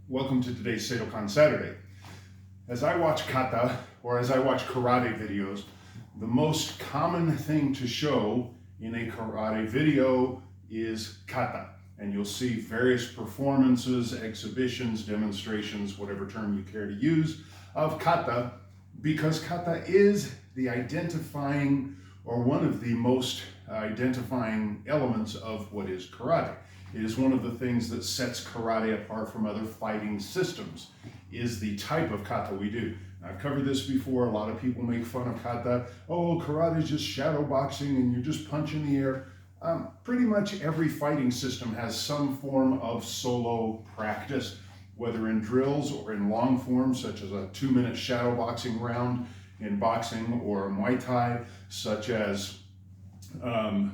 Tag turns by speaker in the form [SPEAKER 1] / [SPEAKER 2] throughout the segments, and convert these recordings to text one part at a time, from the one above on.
[SPEAKER 1] Welcome to today's Seidokan Saturday. As I watch Kata, or as I watch karate videos, the most common thing to show in a karate video is Kata. And you'll see various performances, exhibitions, demonstrations, whatever term you care to use, of Kata, because Kata is the identifying, or one of the most identifying elements of what is karate. It is one of the things that sets karate apart from other fighting systems, is the type of kata we do. I've covered this before. A lot of people make fun of kata. Oh, karate is just shadow boxing and you just punch in the air. Pretty much every fighting system has some form of solo practice, whether in drills or in long form, such as a 2-minute shadow boxing round in boxing, or Muay Thai, such as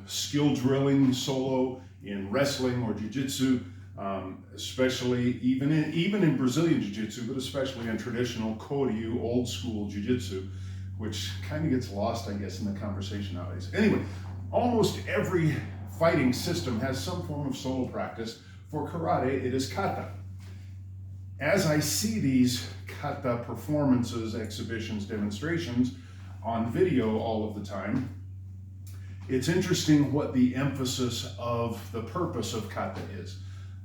[SPEAKER 1] skill drilling solo in wrestling or jiu-jitsu, especially even in Brazilian jiu-jitsu, but especially in traditional Koryu, old school jiu-jitsu, which kind of gets lost, I guess, in the conversation nowadays. Anyway, almost every fighting system has some form of solo practice. For karate, it is kata. As I see these kata performances, exhibitions, demonstrations on video all of the time, it's interesting what the emphasis of the purpose of kata is.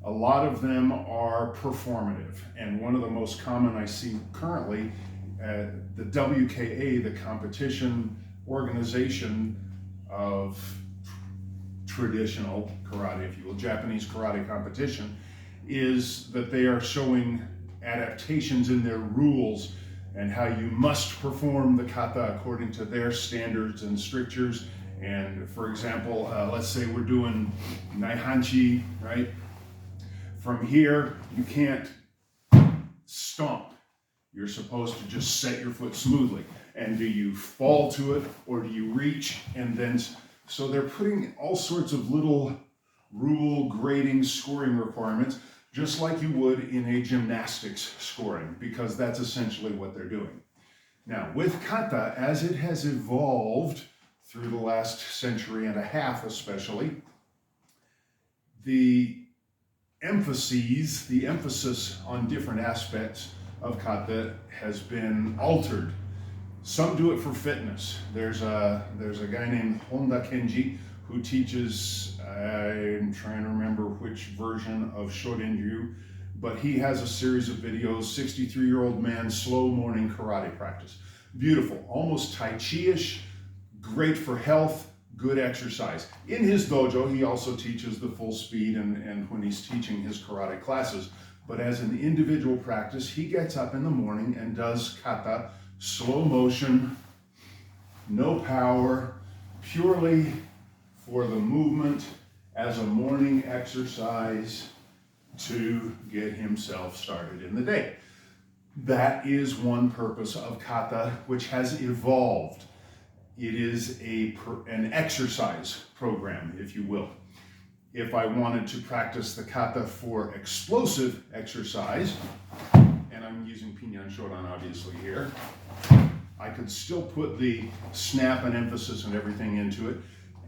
[SPEAKER 1] A lot of them are performative, and one of the most common I see currently, the WKA, the competition organization of traditional karate, if you will, Japanese karate competition, is that they are showing adaptations in their rules and how you must perform the kata according to their standards and strictures. And for example, let's say we're doing naihanchi, right? From here, you can't stomp. You're supposed to just set your foot smoothly. And do you fall to it, or do you reach and then... So they're putting all sorts of little rule, grading, scoring requirements, just like you would in a gymnastics scoring, because that's essentially what they're doing. Now, with kata, as it has evolved through the last century and a half especially, the emphasis on different aspects of kata has been altered. Some do it for fitness. There's a guy named Honda Kenji who teaches, I'm trying to remember which version of Shorinryu, but he has a series of videos, 63-year-old man, slow morning karate practice. Beautiful, almost Tai Chi-ish, great for health, good exercise. In his dojo, he also teaches the full speed and when he's teaching his karate classes. But as an individual practice, he gets up in the morning and does kata, slow motion, no power, purely for the movement as a morning exercise to get himself started in the day. That is one purpose of kata, which has evolved. It is an exercise program, if you will. If I wanted to practice the kata for explosive exercise, and I'm using Pinyan Shodan obviously here, I could still put the snap and emphasis and everything into it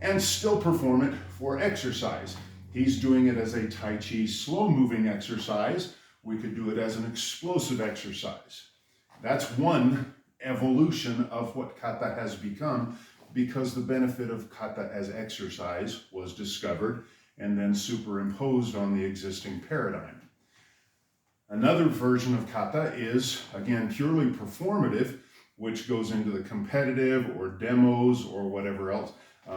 [SPEAKER 1] and still perform it for exercise. He's doing it as a Tai Chi slow moving exercise. We could do it as an explosive exercise. That's one evolution of what kata has become, because the benefit of kata as exercise was discovered and then superimposed on the existing paradigm. Another version of kata is, again, purely performative, which goes into the competitive or demos or whatever else.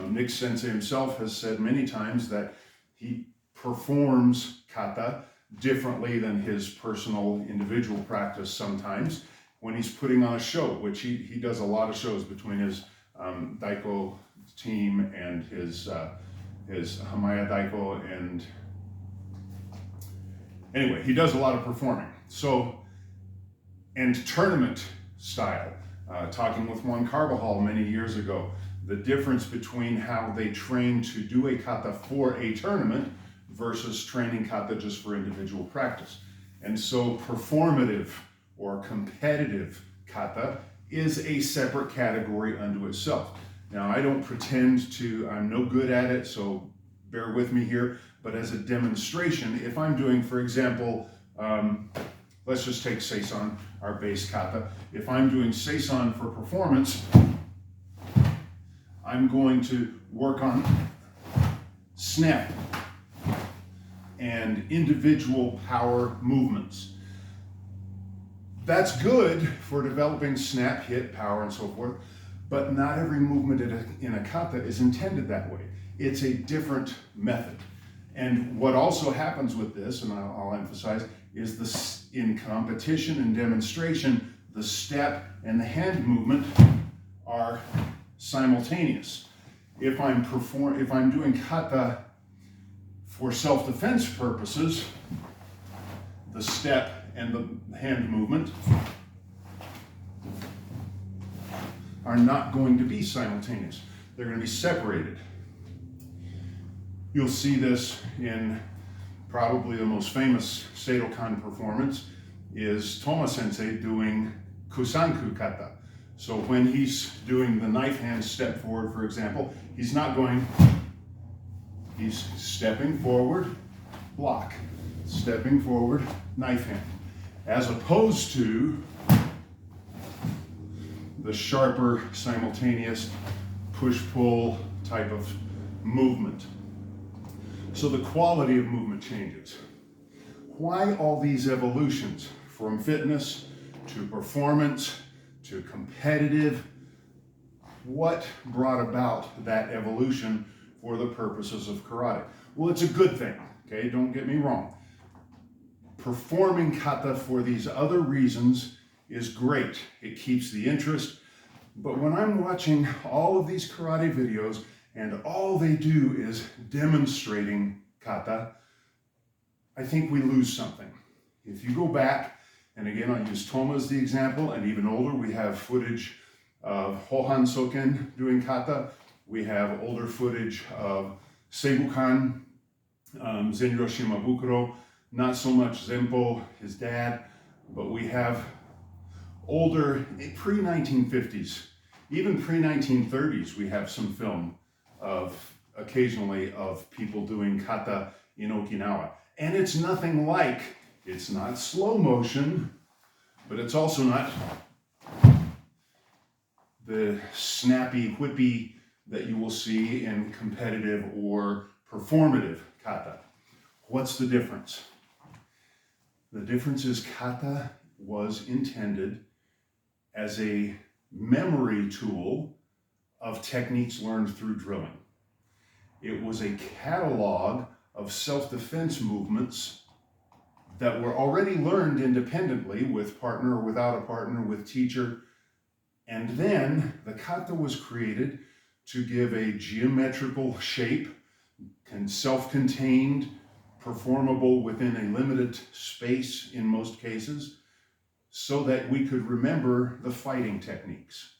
[SPEAKER 1] Nick Sensei himself has said many times that he performs kata differently than his personal individual practice sometimes when he's putting on a show, which he does a lot of shows between his Daiko team and his Hamaya Daiko, and anyway, he does a lot of performing. So, and tournament style, talking with Juan Carbajal many years ago, the difference between how they train to do a kata for a tournament versus training kata just for individual practice. And so performative or competitive kata is a separate category unto itself. Now, I don't pretend to, I'm no good at it, so bear with me here, but as a demonstration, if I'm doing, for example, let's just take Seisan, our base kata. If I'm doing Seisan for performance, I'm going to work on snap and individual power movements. That's good for developing snap, hit, power, and so forth, but not every movement in a kata is intended that way. It's a different method. And what also happens with this, and I'll emphasize, is in competition and demonstration, the step and the hand movement are simultaneous. If I'm doing kata for self-defense purposes, the step and the hand movement are not going to be simultaneous. They're going to be separated. You'll see this in probably the most famous Seidokan performance is Toma Sensei doing Kusanku kata. So when he's doing the knife hand step forward, for example, he's not going, he's stepping forward, block, stepping forward, knife hand, as opposed to the sharper, simultaneous push-pull type of movement. So the quality of movement changes. Why all these evolutions from fitness to performance to competitive? What brought about that evolution for the purposes of karate? Well, it's a good thing, okay? Don't get me wrong. Performing kata for these other reasons is great. It keeps the interest. But when I'm watching all of these karate videos and all they do is demonstrating kata, I think we lose something. If you go back, and again, I'll use Toma as the example, and even older, we have footage of Hohan Soken doing kata. We have older footage of Seibukan, Zenryo Shimabukuro, not so much Zenpo, his dad, but we have older, pre-1950s, even pre-1930s, we have some film occasionally of people doing kata in Okinawa. And it's nothing like, it's not slow motion, but it's also not the snappy, whippy that you will see in competitive or performative kata. What's the difference? The difference is kata was intended as a memory tool of techniques learned through drilling. It was a catalog of self-defense movements that were already learned independently with partner or without a partner, with teacher. And then the kata was created to give a geometrical shape and self-contained, performable within a limited space in most cases, so that we could remember the fighting techniques.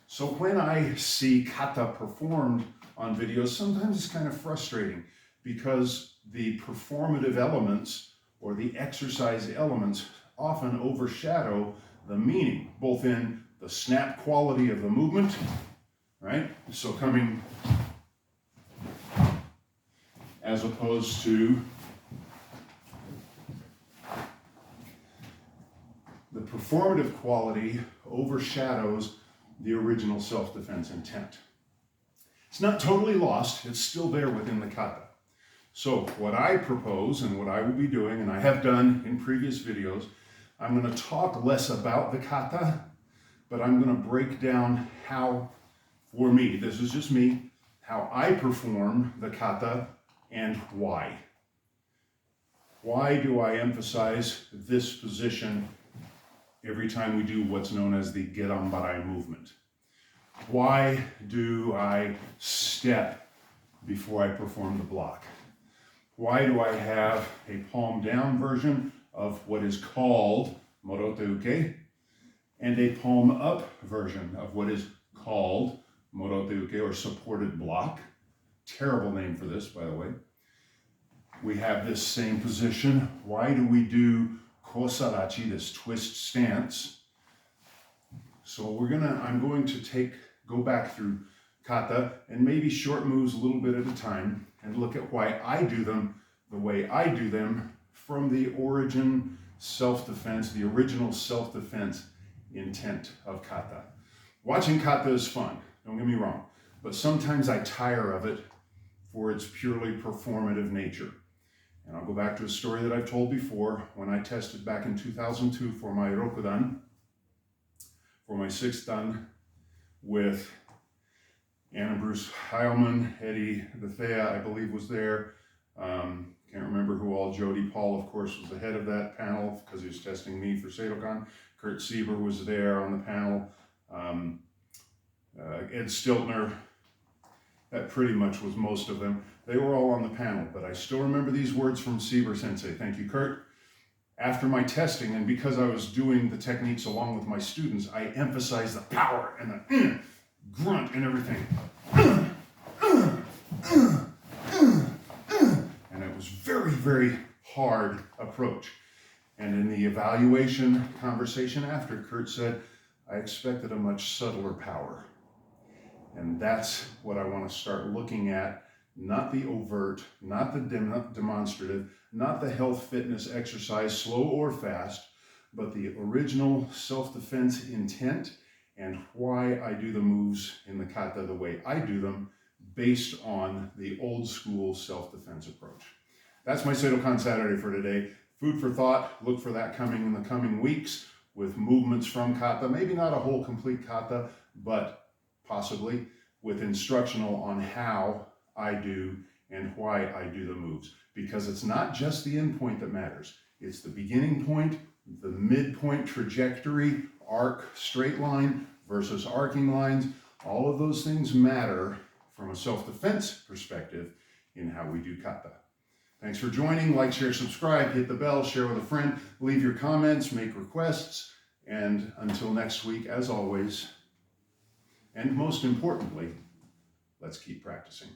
[SPEAKER 1] So when I see kata performed on videos, sometimes it's kind of frustrating because the performative elements or the exercise elements often overshadow the meaning, both in the snap quality of the movement, right? So coming as opposed to the performative quality overshadows the original self-defense intent. It's not totally lost, it's still there within the kata. So what I propose and what I will be doing, and I have done in previous videos, I'm going to talk less about the kata, but I'm going to break down how, for me, this is just me, how I perform the kata and why. Why do I emphasize this position every time we do what's known as the gerambarai movement? Why do I step before I perform the block? Why do I have a palm down version of what is called morote uke and a palm up version of what is called morote uke or supported block? Terrible name for this, by the way. We have this same position. Why do we do kosarachi, this twist stance? So I'm going to go back through kata and maybe short moves a little bit at a time and look at why I do them the way I do them from the origin self-defense, the original self-defense intent of kata. Watching kata is fun, don't get me wrong, but sometimes I tire of it for its purely performative nature. And I'll go back to a story that I've told before. When I tested back in 2002 for my rokudan, for my 6th dan, with Anna Bruce Heilman, Eddie Bethea, I believe, was there. Can't remember who all. Jody Paul, of course, was the head of that panel because he was testing me for Seidokan. Kurt Sieber was there on the panel. Ed Stiltner. That pretty much was most of them. They were all on the panel, but I still remember these words from Sieber Sensei. Thank you, Kurt. After my testing, and because I was doing the techniques along with my students, I emphasized the power and the grunt and everything. And it was very, very hard approach. And in the evaluation conversation after, Kurt said, I expected a much subtler power. And that's what I want to start looking at, not the overt, not the demonstrative, not the health fitness exercise, slow or fast, but the original self-defense intent and why I do the moves in the kata the way I do them based on the old school self-defense approach. That's my Seidokan Saturday for today. Food for thought. Look for that coming in the coming weeks with movements from kata. Maybe not a whole complete kata, but possibly with instructional on how I do and why I do the moves. Because it's not just the end point that matters. It's the beginning point, the midpoint trajectory, arc, straight line versus arcing lines. All of those things matter from a self-defense perspective in how we do kata. Thanks for joining. Like, share, subscribe, hit the bell, share with a friend, leave your comments, make requests, and until next week, as always, and most importantly, let's keep practicing.